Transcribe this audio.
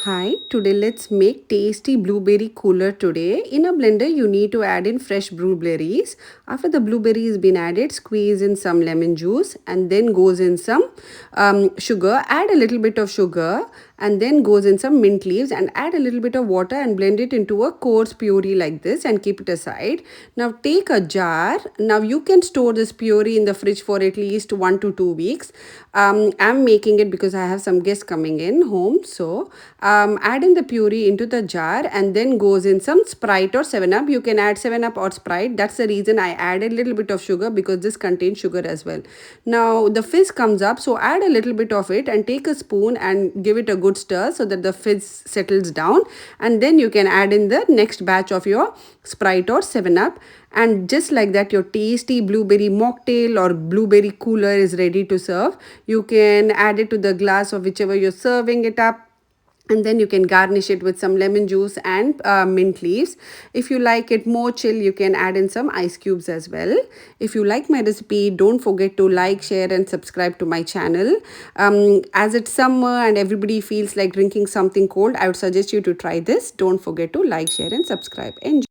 Hi, today let's make tasty blueberry cooler today. In a blender, you need to add in fresh blueberries. After the blueberry has been added, squeeze in some lemon juice and then goes in some sugar. Add a little bit of sugar and then goes in some mint leaves and add a little bit of water and blend it into a coarse puree like this and keep it aside. Now take a jar. Now you can store this puree in the fridge for at least 1 to 2 weeks. I'm making it because I have some guests coming in home. So add in the puree into the jar and then goes in some Sprite or 7-Up. You can add 7-Up or Sprite. That's the reason I added a little bit of sugar because this contains sugar as well. Now the fizz comes up, so add a little bit of it and take a spoon and give it a good stir so that the fizz settles down, and then you can add in the next batch of your Sprite or 7-Up, and just like that your tasty blueberry mocktail or blueberry cooler is ready to serve. You can add it to the glass of whichever you're serving it up, and then you can garnish it with some lemon juice and mint leaves. If you like it more chill, you can add in some ice cubes as well. If you like my recipe, don't forget to like, share and subscribe to my channel. As it's summer and everybody feels like drinking something cold, I would suggest you to try this. Don't forget to like, share and subscribe. Enjoy.